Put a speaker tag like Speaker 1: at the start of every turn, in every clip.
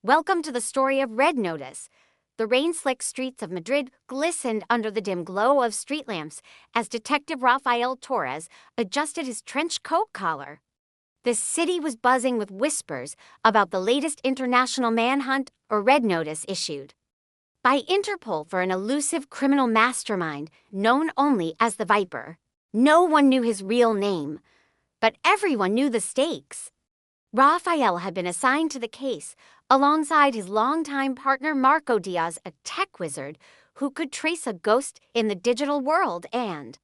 Speaker 1: Welcome to the story of Red Notice. The rain-slicked streets of Madrid glistened under the dim glow of street lamps as Detective Rafael Torres adjusted his trench coat collar. The city was buzzing with whispers about the latest international manhunt or Red Notice issued by Interpol for an elusive criminal mastermind known only as the Viper. No one knew his real name, but everyone knew the stakes. Rafael had been assigned to the case alongside his longtime partner Marco Diaz, a tech wizard who could trace a ghost in the digital world, and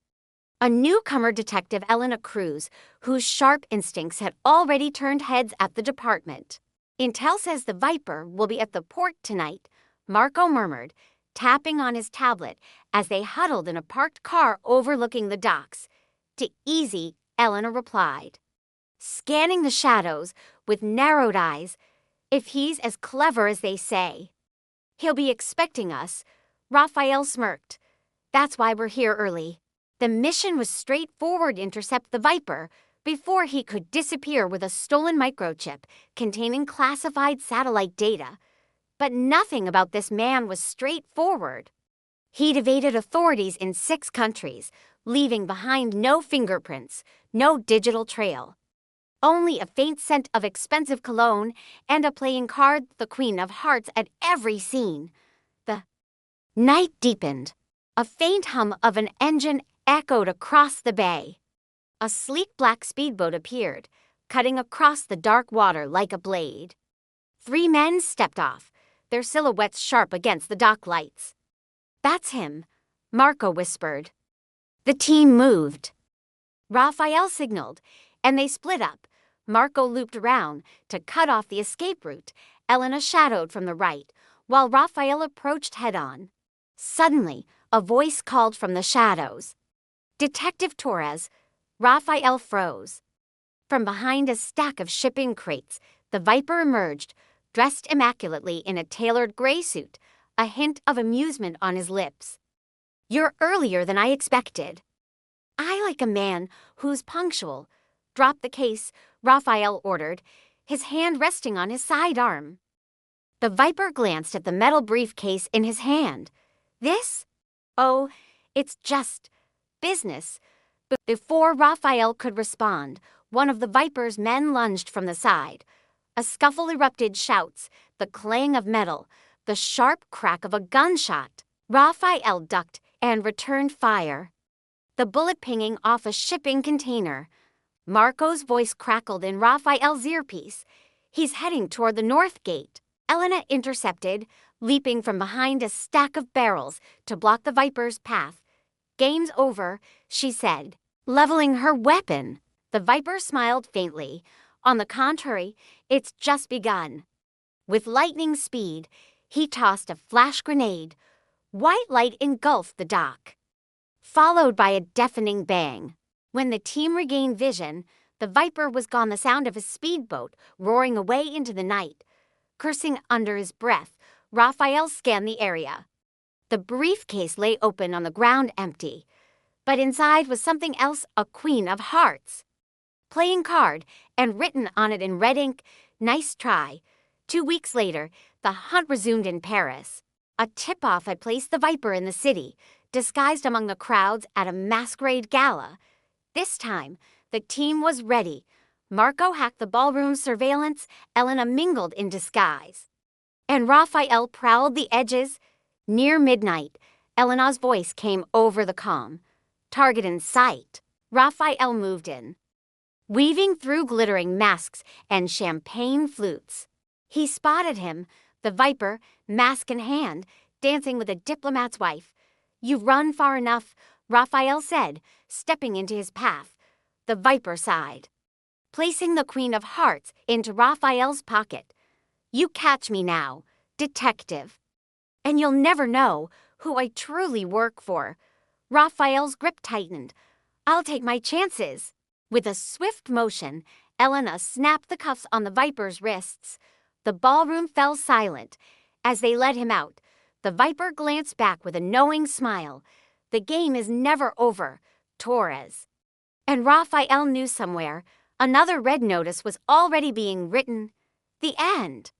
Speaker 1: a newcomer detective, Elena Cruz, whose sharp instincts had already turned heads at the department. Intel says the Viper will be at the port tonight, Marco murmured, tapping on his tablet as they huddled in a parked car overlooking the docks. "To easy," Elena replied, scanning the shadows with narrowed eyes. "If he's as clever as they say, he'll be expecting us." Rafael smirked. "That's why we're here early." The mission was straightforward: intercept the Viper before he could disappear with a stolen microchip containing classified satellite data. But nothing about this man was straightforward. He'd evaded authorities in 6 countries, leaving behind no fingerprints, no digital trail. Only a faint scent of expensive cologne and a playing card, the Queen of Hearts, at every scene. The night deepened. A faint hum of an engine echoed across the bay. A sleek black speedboat appeared, cutting across the dark water like a blade. 3 men stepped off, their silhouettes sharp against the dock lights. "That's him," Marco whispered. The team moved. Rafael signaled, and they split up. Marco looped around to cut off the escape route. Elena shadowed from the right, while Rafael approached head-on. Suddenly, a voice called from the shadows. "Detective Torres." Rafael froze. From behind a stack of shipping crates, the Viper emerged, dressed immaculately in a tailored gray suit, a hint of amusement on his lips. "You're earlier than I expected." "I like a man who's punctual." "Drop the case," Rafael ordered, his hand resting on his sidearm. The Viper glanced at the metal briefcase in his hand. "This? Oh, it's just business." Before Rafael could respond, one of the Viper's men lunged from the side. A scuffle erupted, shouts, the clang of metal, the sharp crack of a gunshot. Rafael ducked and returned fire, the bullet pinging off a shipping container. Marco's voice crackled in Rafael's earpiece. "He's heading toward the north gate." Elena intercepted, leaping from behind a stack of barrels to block the Viper's path. "Game's over," she said, leveling her weapon. The Viper smiled faintly. "On the contrary, it's just begun." With lightning speed, he tossed a flash grenade. White light engulfed the dock, followed by a deafening bang. When the team regained vision, the Viper was gone, the sound of his speedboat roaring away into the night. Cursing under his breath, Rafael scanned the area. The briefcase lay open on the ground, empty. But inside was something else, a Queen of Hearts. Playing card, and written on it in red ink, "Nice try." 2 weeks later, the hunt resumed in Paris. A tip-off had placed the Viper in the city, disguised among the crowds at a masquerade gala. This time, the team was ready. Marco hacked the ballroom surveillance, Elena mingled in disguise, and Rafael prowled the edges. Near midnight, Elena's voice came over the comm. "Target in sight." Rafael moved in, weaving through glittering masks and champagne flutes. He spotted him, the Viper, mask in hand, dancing with a diplomat's wife. "You've run far enough," Rafael said, stepping into his path. The Viper sighed, placing the Queen of Hearts into Rafael's pocket. "You catch me now, detective, and you'll never know who I truly work for." Rafael's grip tightened. "I'll take my chances." With a swift motion, Elena snapped the cuffs on the Viper's wrists. The ballroom fell silent. As they led him out, the Viper glanced back with a knowing smile. "The game is never over, Torres." And Rafael knew somewhere another Red Notice was already being written. The end.